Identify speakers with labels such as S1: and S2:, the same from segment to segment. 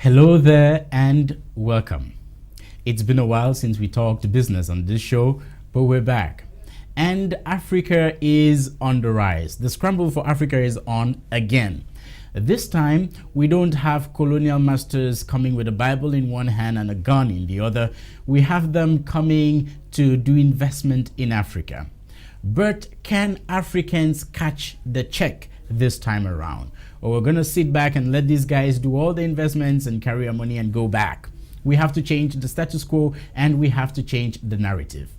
S1: Hello there and welcome. It's been a while since we talked business on this show, but we're back. And Africa is on the rise. The scramble for Africa is on again. This time, we don't have colonial masters coming with a Bible in one hand and a gun in the other. We have them coming to do investment in Africa. But can Africans catch the check this time around? Or we're going to sit back and let these guys do all the investments and carry our money and go back. We have to change the status quo and we have to change the narrative.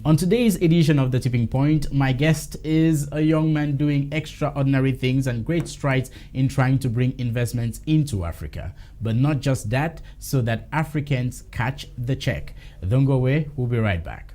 S1: On today's edition of The Tipping Point, my guest is a young man doing extraordinary things and great strides in trying to bring investments into Africa. But not just that, so that Africans catch the check. Don't go away, we'll be right back.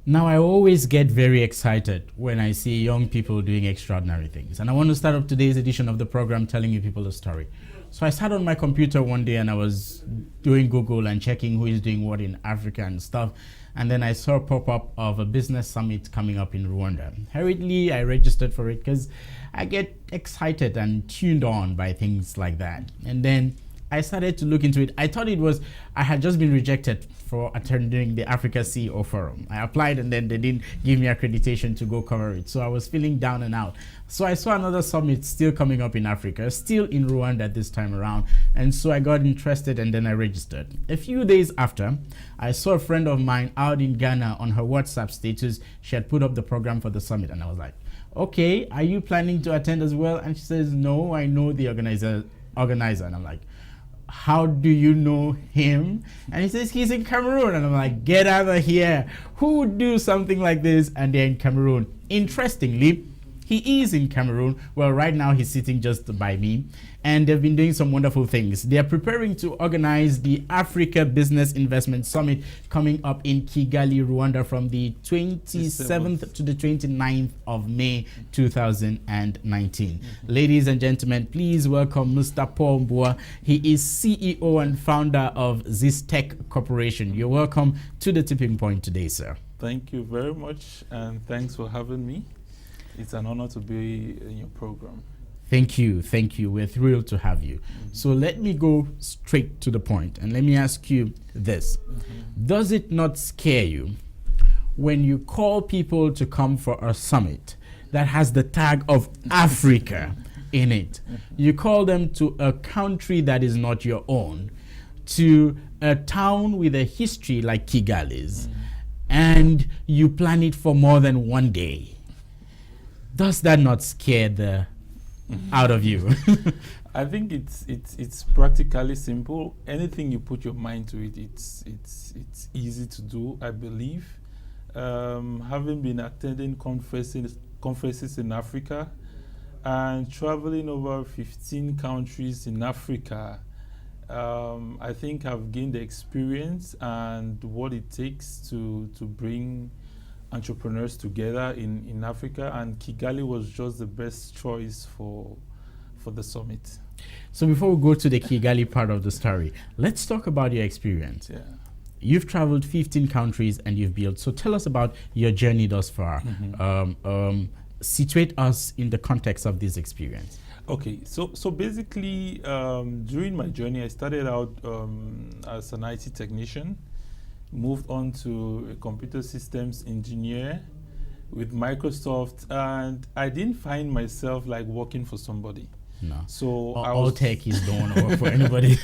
S1: Now, I always get very excited when I see young people doing extraordinary things. And I want to start off today's edition of the program telling you people a story. So I sat on my computer one day and I was doing Google and checking who is doing what in Africa and stuff. And then I saw a pop-up of a business summit coming up in Rwanda. Hurriedly, I registered for it because I get excited and tuned on by things like that. And then I started to look into it. I thought I had just been rejected for attending the Africa CEO Forum. I applied and then they didn't give me accreditation to go cover it. So I was feeling down and out. So I saw another summit still coming up in Africa, still in Rwanda this time around. And so I got interested and then I registered. A few days after, I saw a friend of mine out in Ghana on her WhatsApp status. She had put up the program for the summit and I was like, okay, are you planning to attend as well? And she says, no, I know the organizer. And I'm like, how do you know him? And he says he's in Cameroon. And I'm like, get out of here. Who would do something like this? And they're in Cameroon. Interestingly, he is in Cameroon. Well, right now he's sitting just by me. And they've been doing some wonderful things. They're preparing to organize the Africa Business Investment Summit coming up in Kigali, Rwanda from the 27th to the 29th of May 2019. Ladies and gentlemen, please welcome Mr. Paul Mbua. He is CEO and founder of Zistech Corporation. You're welcome to The Tipping Point today, sir.
S2: Thank you very much, and thanks for having me. It's an honor to be in your program.
S1: Thank you. We're thrilled to have you. So let me go straight to the point and let me ask you this. Does it not scare you when you call people to come for a summit that has the tag of Africa in it? You call them to a country that is not your own, to a town with a history like Kigali's, and you plan it for more than one day. Does that not scare the out of you?
S2: I think it's practically simple. Anything you put your mind to it, it's easy to do, I believe. Having been attending conferences in Africa and traveling over 15 countries in Africa, I think I've gained the experience and what it takes to bring entrepreneurs together in Africa, and Kigali was just the best choice for the summit.
S1: So before we go to the Kigali part of the story, let's talk about your experience.
S2: Yeah.
S1: You've traveled 15 countries and you've built. So tell us about your journey thus far. Situate us in the context of this experience.
S2: Okay, so basically during my journey, I started out as an IT technician, moved on to a computer systems engineer with Microsoft, and I didn't find myself like working for somebody.
S1: No.
S2: So
S1: all techies don't want to work for anybody.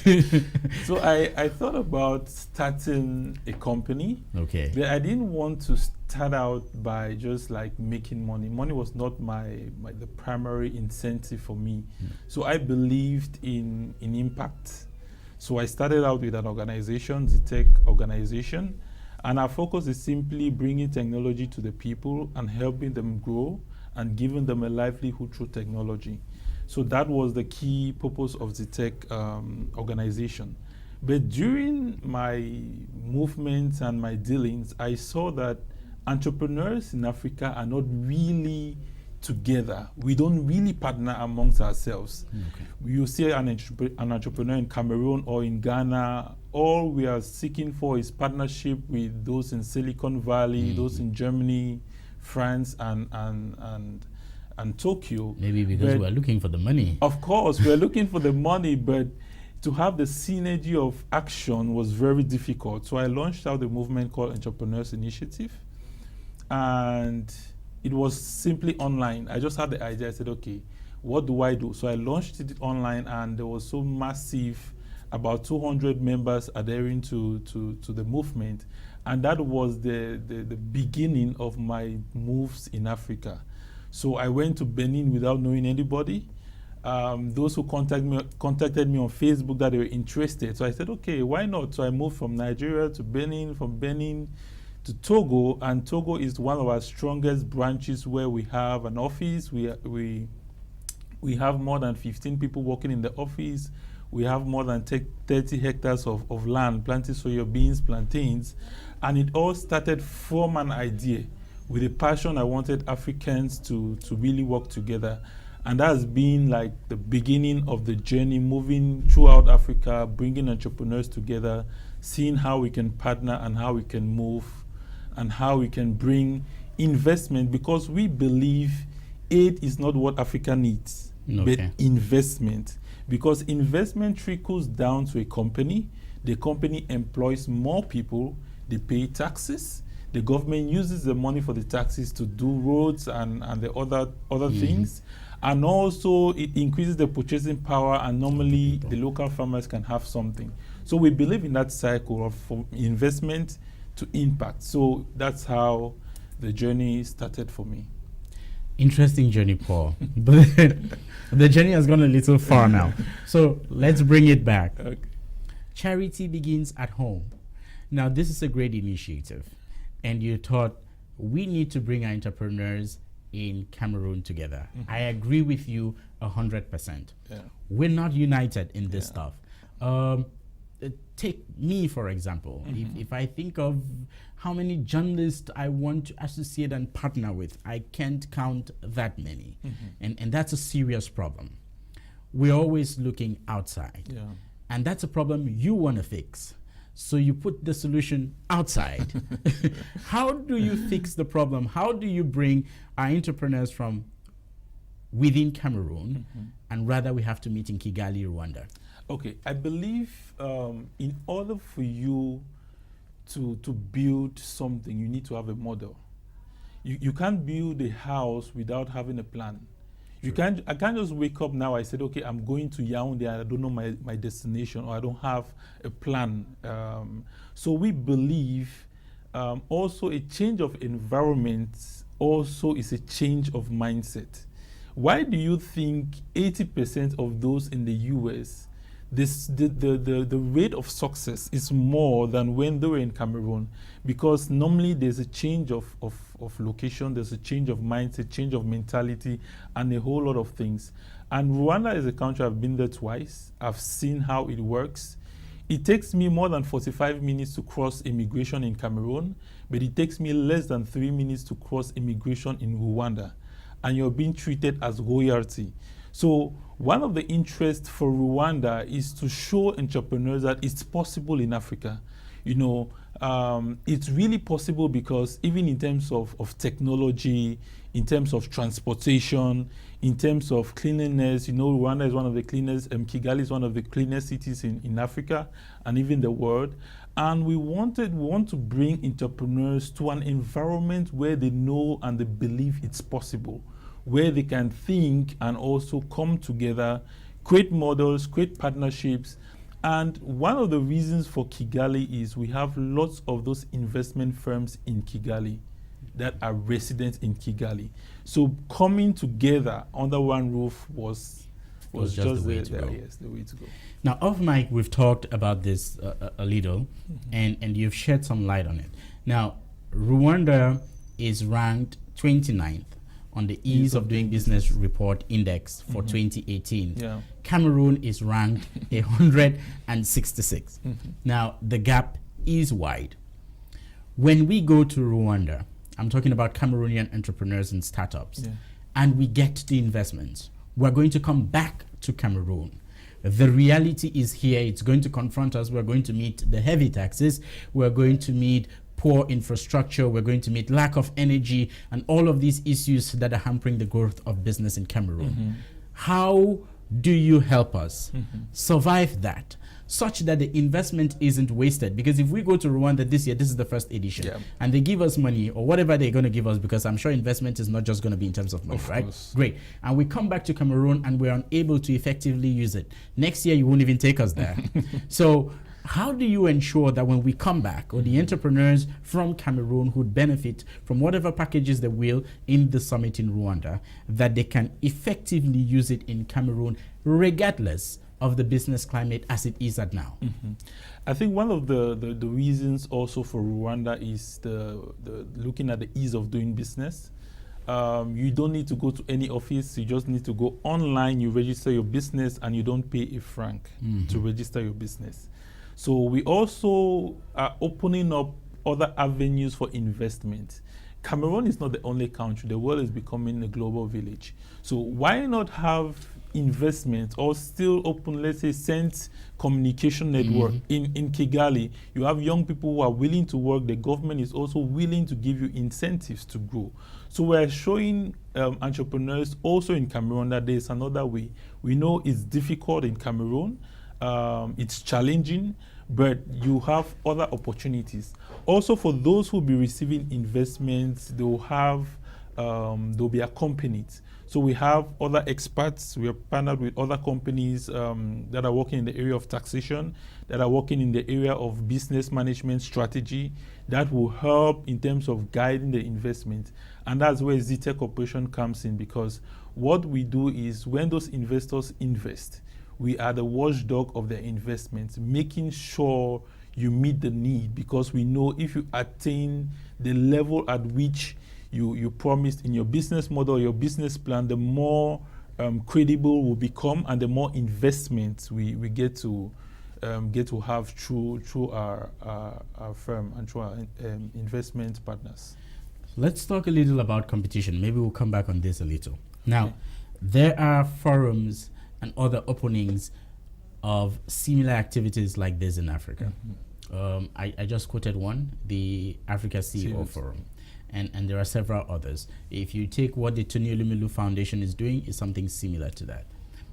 S2: So I thought about starting a company.
S1: Okay.
S2: But I didn't want to start out by just like making money. Money was not the primary incentive for me. So I believed in impact. So I started out with an organization, the tech organization, and our focus is simply bringing technology to the people and helping them grow and giving them a livelihood through technology. So that was the key purpose of the tech organization. But during my movements and my dealings, I saw that entrepreneurs in Africa are not really together. We don't really partner amongst ourselves.
S1: Okay.
S2: You see an entrepreneur in Cameroon or in Ghana, all we are seeking for is partnership with those in Silicon Valley, those in Germany, France, and Tokyo.
S1: Maybe because we're looking for the money.
S2: Of course, we're looking for the money, but to have the synergy of action was very difficult. So I launched out a movement called Entrepreneurs Initiative, and it was simply online. I just had the idea. I said, okay, what do I do? So I launched it online, and there was so massive, about 200 members adhering to the movement. And that was the beginning of my moves in Africa. So I went to Benin without knowing anybody. Those who contacted me on Facebook that they were interested. So I said, okay, why not? So I moved from Nigeria to Benin, from Benin to Togo, and Togo is one of our strongest branches where we have an office. We have more than 15 people working in the office. We have more than 30 hectares of land, planting soya beans, plantains, and it all started from an idea with a passion. I wanted Africans to really work together. And that has been like the beginning of the journey, moving throughout Africa, bringing entrepreneurs together, seeing how we can partner and how we can move and how we can bring investment, because we believe aid is not what Africa needs, but investment. Because investment trickles down to a company, the company employs more people, they pay taxes, the government uses the money for the taxes to do roads and the other things. And also it increases the purchasing power, and normally the local farmers can have something. So we believe in that cycle of from investment to impact. So that's how the journey started for me.
S1: Interesting journey, Paul. But the journey has gone a little far now. So let's bring it back. Okay. Charity begins at home. Now, this is a great initiative. And you thought we need to bring our entrepreneurs in Cameroon together. I agree with you 100%.
S2: Yeah.
S1: We're not united in this stuff. Take me, for example. If I think of how many journalists I want to associate and partner with, I can't count that many. And that's a serious problem. We're always looking outside.
S2: Yeah.
S1: And that's a problem you want to fix. So you put the solution outside. How do you fix the problem? How do you bring our entrepreneurs from within Cameroon, and rather we have to meet in Kigali, Rwanda?
S2: Okay, I believe in order for you to build something, you need to have a model. You can't build a house without having a plan. I can't just wake up now. I said, okay, I'm going to Yaoundé and I don't know my destination, or I don't have a plan. So we believe also a change of environment also is a change of mindset. Why do you think 80% of those in the US, the rate of success is more than when they were in Cameroon? Because normally there's a change of location, there's a change of mindset, change of mentality, and a whole lot of things. And Rwanda is a country, I've been there twice. I've seen how it works. It takes me more than 45 minutes to cross immigration in Cameroon, but it takes me less than 3 minutes to cross immigration in Rwanda. And you're being treated as royalty. So one of the interests for Rwanda is to show entrepreneurs that it's possible in Africa. You know, it's really possible, because even in terms of technology, in terms of transportation, in terms of cleanliness, you know, Rwanda is one of the cleanest, Kigali is one of the cleanest cities in Africa and even the world. And we want to bring entrepreneurs to an environment where they know and they believe it's possible, where they can think and also come together, create models, create partnerships. And one of the reasons for Kigali is we have lots of those investment firms in Kigali that are residents in Kigali. So coming together under one roof was just the way to go. Yes, the way to go.
S1: Now, off mic, we've talked about this a little, and you've shed some light on it. Now, Rwanda is ranked 29th on the Ease of Doing Business Report Index for 2018.
S2: Yeah.
S1: Cameroon is ranked 166. Now, the gap is wide. When we go to Rwanda, I'm talking about Cameroonian entrepreneurs and startups, and we get the investments, we're going to come back to Cameroon. The reality is here. It's going to confront us. We're going to meet the heavy taxes. We're going to meet poor infrastructure. We're going to meet lack of energy and all of these issues that are hampering the growth of business in Cameroon. How do you help us survive that, such that the investment isn't wasted? Because if we go to Rwanda this year, this is the first edition, and they give us money or whatever they're going to give us, because I'm sure investment is not just going to be in terms of money, right? Great. And we come back to Cameroon and we're unable to effectively use it. Next year, you won't even take us there. So how do you ensure that when we come back, or the entrepreneurs from Cameroon who benefit from whatever packages they will in the summit in Rwanda, that they can effectively use it in Cameroon regardless of the business climate as it is at now?
S2: I think one of the reasons also for Rwanda is the looking at the ease of doing business. You don't need to go to any office. You just need to go online. You register your business and you don't pay a franc to register your business. So we also are opening up other avenues for investment. Cameroon is not the only country. The world is becoming a global village. So why not have investment or still open, let's say, Sense Communication Network in Kigali? You have young people who are willing to work. The government is also willing to give you incentives to grow. So we're showing entrepreneurs also in Cameroon that there's another way. We know it's difficult in Cameroon. It's challenging, but you have other opportunities. Also, for those who will be receiving investments, they'll be accompanied. So we have other experts. We are partnered with other companies that are working in the area of taxation, that are working in the area of business management strategy, that will help in terms of guiding the investment. And that's where ZTech Corporation comes in, because what we do is when those investors invest, we are the watchdog of their investments, making sure you meet the need, because we know if you attain the level at which you promised in your business model, your business plan, the more credible we'll become, and the more investments we get to have through our firm and through our investment partners.
S1: Let's talk a little about competition. Maybe we'll come back on this a little. Now, there are forums and other openings of similar activities like this in Africa. I just quoted one, the Africa CEO Forum. And there are several others. If you take what the Tony Elumelu Foundation is doing, is something similar to that.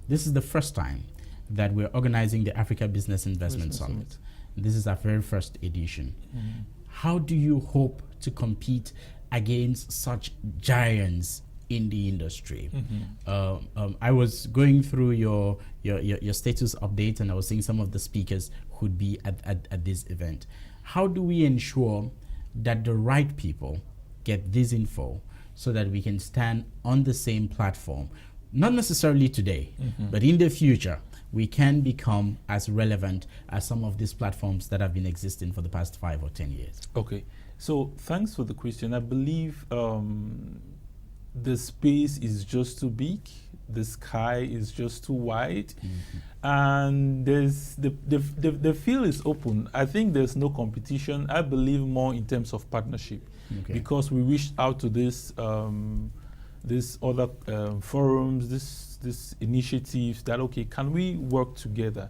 S1: This is the first time that we're organizing the Africa Business Investment Summit. This is our very first edition. How do you hope to compete against such giants in the industry? I was going through your status update, and I was seeing some of the speakers who'd be at this event. How do we ensure that the right people get this info so that we can stand on the same platform? Not necessarily today, but in the future, we can become as relevant as some of these platforms that have been existing for the past 5 or 10 years.
S2: Okay, so thanks for the question. I believe the space is just too big, the sky is just too wide, and there's the field is open. I think there's no competition. I believe more in terms of partnership, because we reached out to this other forums, this initiatives that, okay, can we work together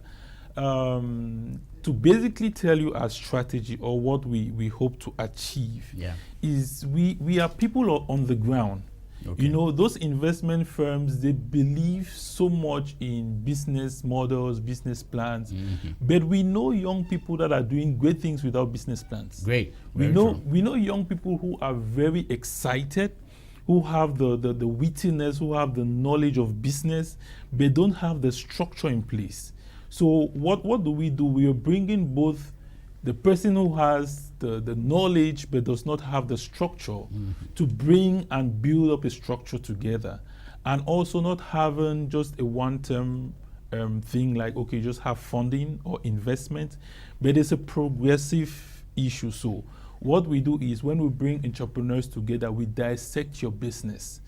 S2: to basically tell you our strategy or what we hope to achieve. Is we are people on the ground. You know, those investment firms, they believe so much in business models, business plans, but we know young people that are doing great things without business plans. We know young people who are very excited, who have the wittiness, who have the knowledge of business, but don't have the structure in place. So what do? We are bringing both the person who has the knowledge but does not have the structure to bring and build up a structure together, and also not having just a one-term thing like, okay, just have funding or investment, but it's a progressive issue. So what we do is when we bring entrepreneurs together, we dissect your business.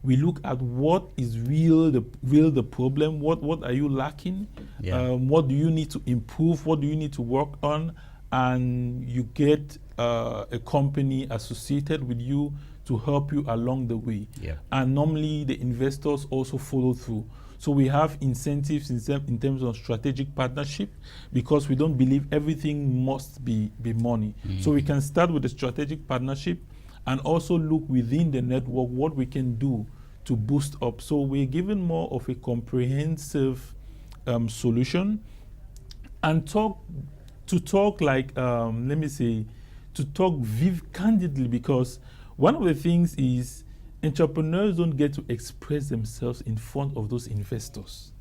S2: We look at what is the problem, what are you lacking, what do you need to improve, what do you need to work on, and you get a company associated with you to help you along the way.
S1: Yeah.
S2: And normally the investors also follow through. So we have incentives in terms of strategic partnership, because we don't believe everything must be money. So we can start with a strategic partnership and also look within the network what we can do to boost up. So we're given more of a comprehensive solution, and talk candidly, because one of the things is entrepreneurs don't get to express themselves in front of those investors.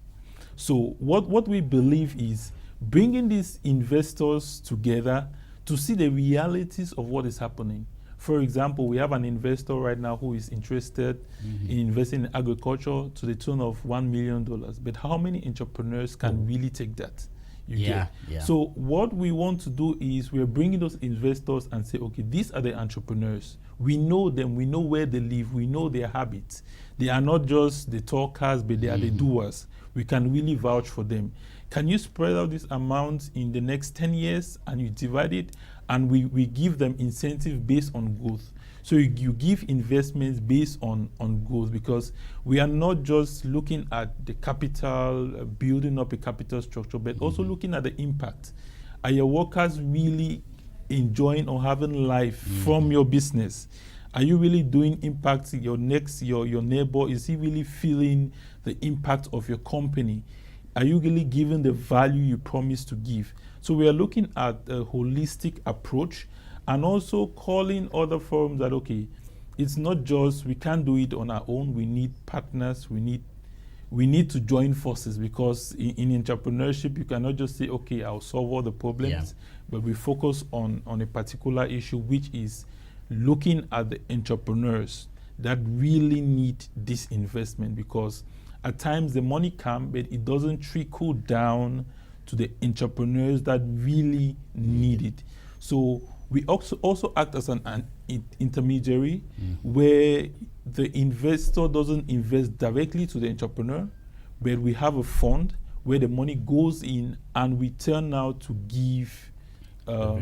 S2: So what we believe is bringing these investors together to see the realities of what is happening. For example, we have an investor right now who is interested in investing in agriculture to the tune of $1 million. But how many entrepreneurs can really take that? Yeah. So what we want to do is we're bringing those investors and say, okay, these are the entrepreneurs. We know them. We know where they live. We know their habits. They are not just the talkers, but they are the doers. We can really vouch for them. Can you spread out this amount in the next 10 years and you divide it, and we give them incentive based on growth. So you give investments based on growth, because we are not just looking at the capital, building up a capital structure, but also looking at the impact. Are your workers really enjoying or having life from your business? Are you really doing impact? Your neighbor, is he really feeling the impact of your company? Are you really giving the value you promised to give? So we are looking at a holistic approach, and also calling other firms that, okay, it's not just, we can't do it on our own. We need partners. We need to join forces, because in entrepreneurship, you cannot just say, okay, I'll solve all the problems, but we focus on a particular issue, which is looking at the entrepreneurs that really need this investment, because at times the money comes, but it doesn't trickle down to the entrepreneurs that really need it. So we also act as an intermediary, where the investor doesn't invest directly to the entrepreneur, but we have a fund where the money goes in, and we turn now to give
S1: the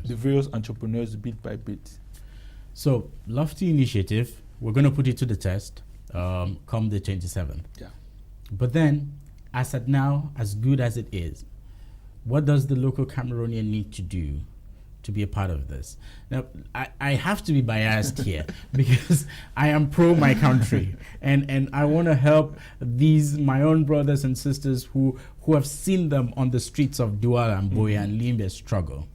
S1: various entrepreneurs
S2: bit by bit.
S1: So, lofty initiative. We're going to put it to the test come the 27th.
S2: Yeah.
S1: But then, as at now, as good as it is, what does the local Cameroonian need to do to be a part of this? Now, I have to be biased here because I am pro my country, and I want to help my own brothers and sisters who have seen them on the streets of Douala and Buea and Limbe struggle.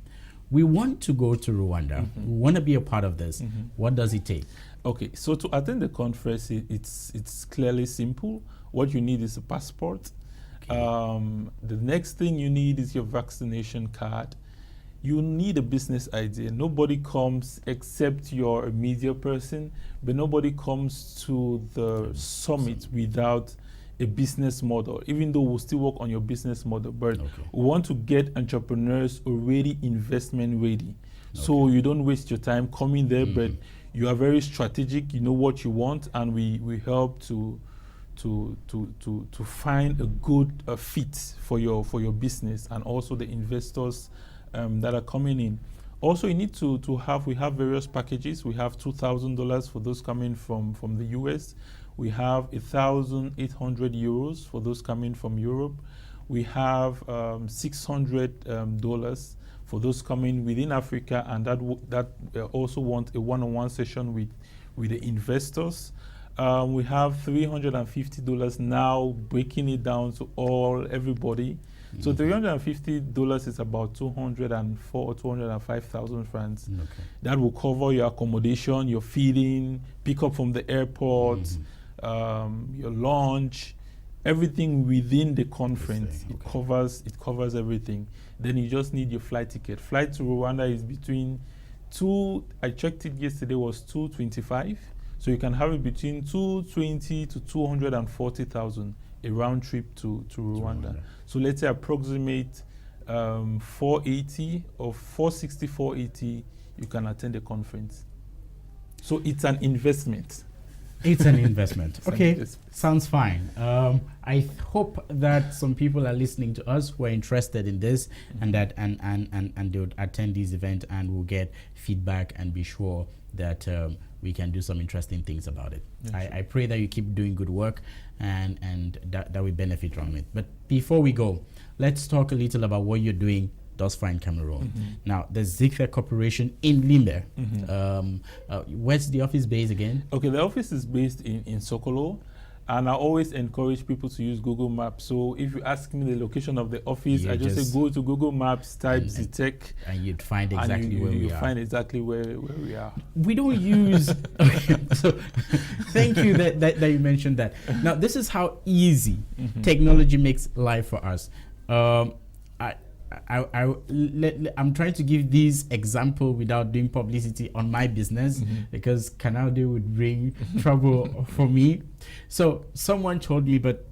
S1: We want to go to Rwanda. We want to be a part of this. What does it take?
S2: Okay, so to attend the conference, it's clearly simple. What you need is a passport. Okay. The next thing you need is your vaccination card. You need a business idea. Nobody comes except you're a media person, but nobody comes to the summit without a business model, even though we'll still work on your business model. But we want to get entrepreneurs already investment ready. So you don't waste your time coming there, but you are very strategic, you know what you want, and we help to find a good fit for your business, and also the investors that are coming in. Also, you need we have various packages. We have $2,000 for those coming from the US. We have 1,800 euros for those coming from Europe. We have $600 for those coming within Africa, and that also want a one-on-one session with the investors. We have $350 now, breaking it down to everybody. So $350 is about 204 or 205,000 francs. That will cover your accommodation, your feeding, pick up from the airport, your lunch, everything within the conference. It covers everything. Then you just need your flight ticket. Flight to Rwanda is between I checked it yesterday, was 225. So you can have it between 220 to 240,000 a round trip to Rwanda. So let's say approximate 480 or 460, 480, you can attend the conference. So it's an investment.
S1: It's an investment. Okay, sounds fine. I hope that some people are listening to us who are interested in this, and that and they would attend this event and will get feedback and be sure that we can do some interesting things about it.
S2: Yeah, sure.
S1: I pray that you keep doing good work and that we benefit from it. But before we go, let's talk a little about what you're doing thus far in Cameroon. Now, the Zikre Corporation in Limbe. Where's the office based again?
S2: Okay, the office is based in Sokolo. And I always encourage people to use Google Maps. So if you ask me the location of the office, I just say go to Google Maps, type Zitech,
S1: and you'd find exactly where we are.
S2: You find exactly where we are.
S1: We don't use. Okay, so thank you that you mentioned that. Now this is how easy technology makes life for us. I'm trying to give this example without doing publicity on my business because Canal Day would bring trouble for me. So someone told me, but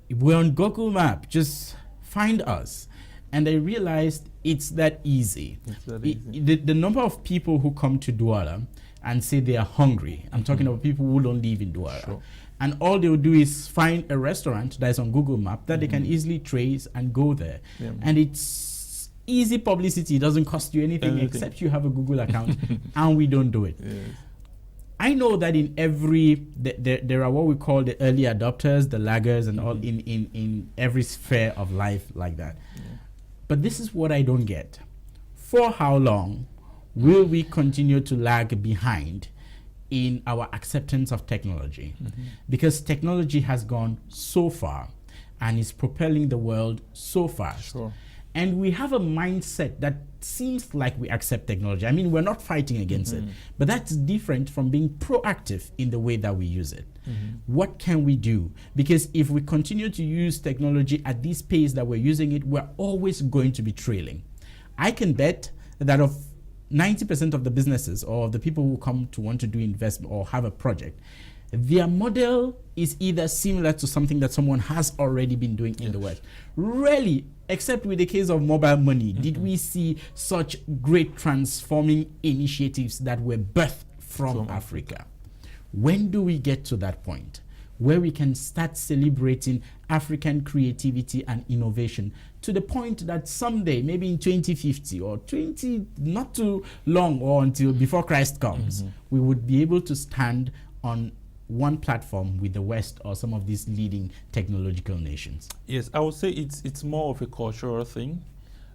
S1: we're on Google Map, just find us. And I realized it's that easy. The number of people who come to Douala and say they are hungry, I'm talking about people who don't live in Douala. Sure. And all they will do is find a restaurant that is on Google Map that they can easily trace and go there. Yeah. And it's easy publicity. It doesn't cost you anything except you have a Google account, and we don't do it. Yes. I know that in there are what we call the early adopters, the laggers, and all in every sphere of life like that. Yeah. But this is what I don't get. For how long will we continue to lag behind in our acceptance of technology? Because technology has gone so far and is propelling the world so fast. Sure. And we have a mindset that seems like we accept technology. I mean, we're not fighting against it, but that's different from being proactive in the way that we use it. What can we do? Because if we continue to use technology at this pace that we're using it, we're always going to be trailing. I can bet that of 90% of the businesses or the people who come to want to do investment or have a project, their model is either similar to something that someone has already been doing in the West. Rarely, except with the case of mobile money, did we see such great transforming initiatives that were birthed from Africa. When do we get to that point where we can start celebrating African creativity and innovation to the point that someday, maybe in 2050 or 20, not too long or until before Christ comes, we would be able to stand on one platform with the West or some of these leading technological nations?
S2: Yes, I would say it's more of a cultural thing.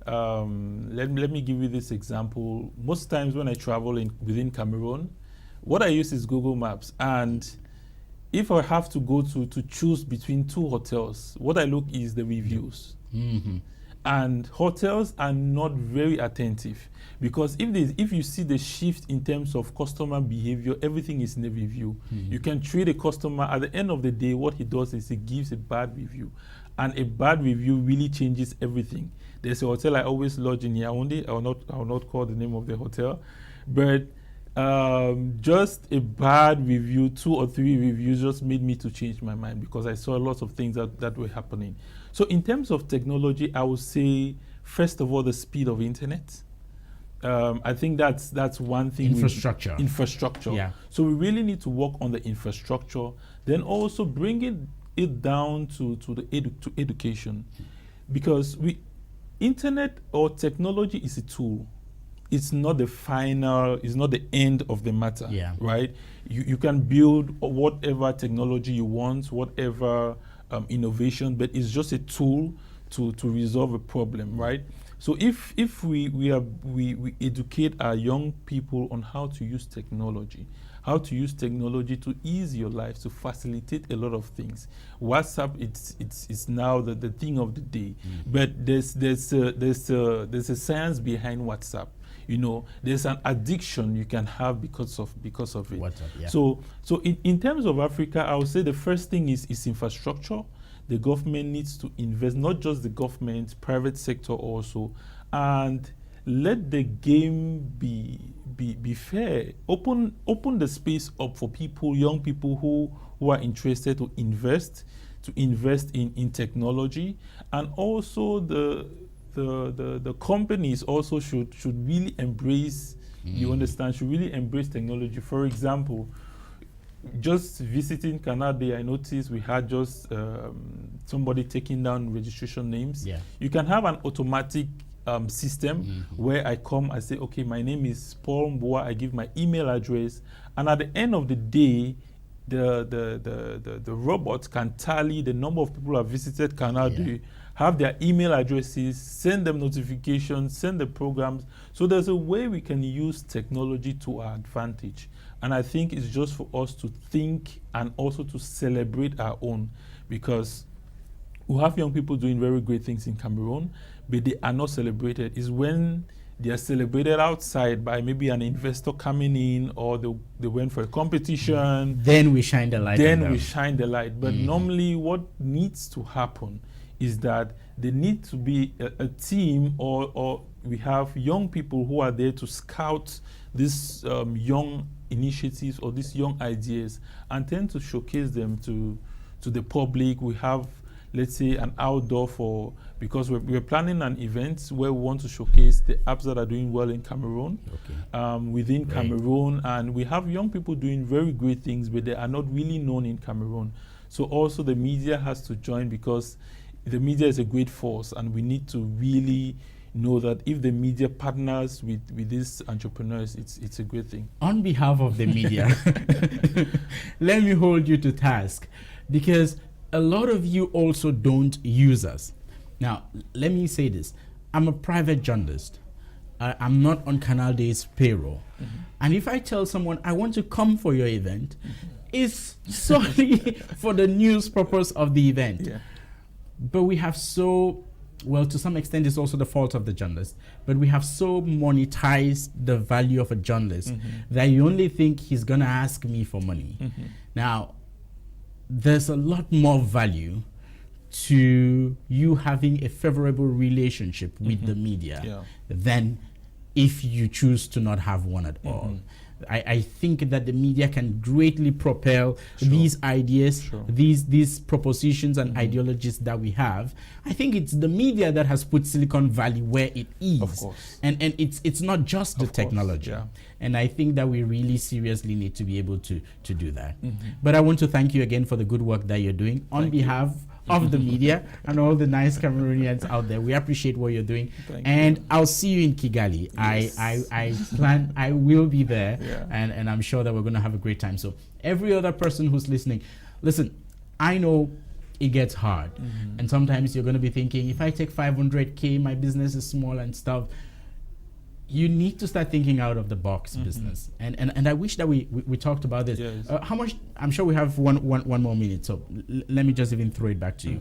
S2: Let me give you this example. Most times when I travel within Cameroon, what I use is Google Maps, and if I have to go to choose between two hotels, what I look is the reviews. And hotels are not very attentive, because if you see the shift in terms of customer behavior, everything is in the review. You can treat a customer, at the end of the day, what he does is he gives a bad review, and a bad review really changes everything. There's a hotel I always lodge in Yaoundé. I will not call the name of the hotel, but just a bad review, 2 or 3 reviews just made me to change my mind, because I saw lots of things that were happening. So in terms of technology, I would say, first of all, the speed of internet. I think that's one thing.
S1: Infrastructure.
S2: Infrastructure. Yeah. So we really need to work on the infrastructure, then also bring it down to education, because internet or technology is a tool. It's not the final, it's not the end of the matter, right? You can build whatever technology you want, whatever innovation, but it's just a tool to resolve a problem, right? So if we educate our young people on how to use technology to ease your life, to facilitate a lot of things. WhatsApp, it's now the thing of the day, but there's a science behind WhatsApp. You know, there's an addiction you can have because of it. WhatsApp, So in terms of Africa, I would say the first thing is infrastructure. The government needs to invest, not just the government, private sector also, and let the game be fair. Open the space up for people, young people who are interested to invest in technology, and also the companies also should really embrace, should really embrace technology. For example, just visiting Canada, I noticed we had just somebody taking down registration names. You can have an automatic system where I come, I say, okay, my name is Paul Mbua, I give my email address, and at the end of the day, the robot can tally the number of people who have visited Canal D, have their email addresses, send them notifications, send the programs. So there's a way we can use technology to our advantage. And I think it's just for us to think and also to celebrate our own, because we have young people doing very great things in Cameroon, but they are not celebrated. It's when they are celebrated outside by maybe an investor coming in, or they went for a competition.
S1: Then we shine the light.
S2: Then we shine the light. But normally what needs to happen is that there need to be a team, or we have young people who are there to scout these young initiatives or these young ideas and tend to showcase them to the public. We have, let's say, an outdoor because we're planning an event where we want to showcase the apps that are doing well in Cameroon, within Cameroon, and we have young people doing very great things, but they are not really known in Cameroon. So also the media has to join, because the media is a great force, and we need to really know that if the media partners with these entrepreneurs, it's a great thing.
S1: On behalf of the media, let me hold you to task, because a lot of you also don't use us. Now, let me say this. I'm a private journalist. I'm not on Canal D's payroll. And if I tell someone I want to come for your event, it's solely for the news purpose of the event. But we have well, to some extent, it's also the fault of the journalist, but we have so monetized the value of a journalist that you only think he's going to ask me for money. Now, there's a lot more value to you having a favorable relationship with the media than if you choose to not have one at all. I think that the media can greatly propel these ideas, these propositions and ideologies that we have. I think it's the media that has put Silicon Valley where it is.
S2: Of course.
S1: And it's not just the technology. And I think that we really seriously need to be able to do that. But I want to thank you again for the good work that you're doing on behalf of the media and all the nice Cameroonians out there. We appreciate what you're doing. Thank you. I'll see you in Kigali. Yes. I will be there, and I'm sure that we're going to have a great time. So every other person who's listening, listen, I know it gets hard. And sometimes you're going to be thinking, if I take 500K, my business is small and stuff. You need to start thinking out of the box business. And I wish that we talked about this. How much? I'm sure we have one more minute. So let me just even throw it back to you.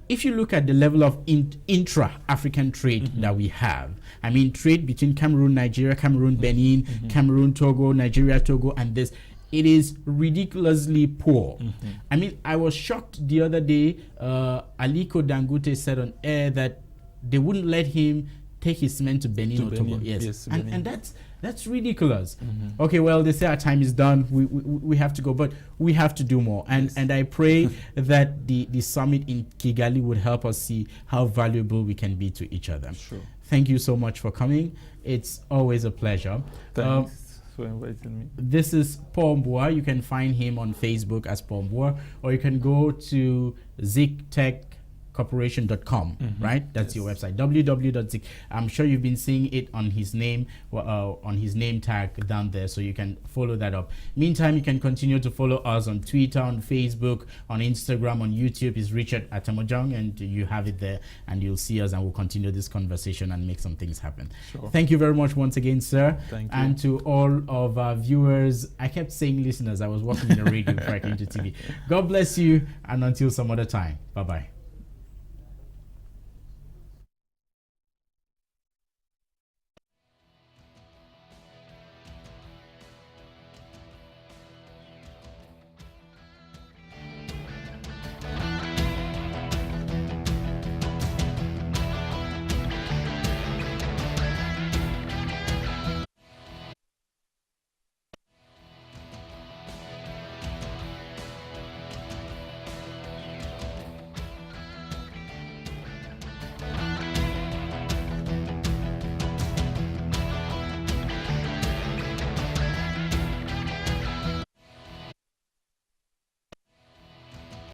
S1: If you look at the level of intra-African trade that we have, I mean trade between Cameroon, Nigeria, Cameroon, Benin, Cameroon, Togo, Nigeria, Togo, and this, it is ridiculously poor. I mean, I was shocked the other day. Aliko Dangote said on air that they wouldn't let him take his cement to Benin or Togo. Yes, and that's ridiculous. Okay, well, they say our time is done. We have to go, but we have to do more. And I pray that the summit in Kigali would help us see how valuable we can be to each other. Thank you so much for coming. It's always a pleasure.
S2: Thanks for inviting me.
S1: This is Paul Mbua. You can find him on Facebook as Paul Mbua, or you can go to zigtechcorporation.com, right? That's your website, www.zig. I'm sure you've been seeing it on his name tag down there, so you can follow that up. Meantime, you can continue to follow us on Twitter, on Facebook, on Instagram, on YouTube. Is Richard Atem-Ojong, and you have it there, and you'll see us, and we'll continue this conversation and make some things happen. Thank you very much once again, sir.
S2: Thank you.
S1: And to all of our viewers, I kept saying listeners, I was working in the radio before I came to TV. God bless you, and until some other time, bye-bye.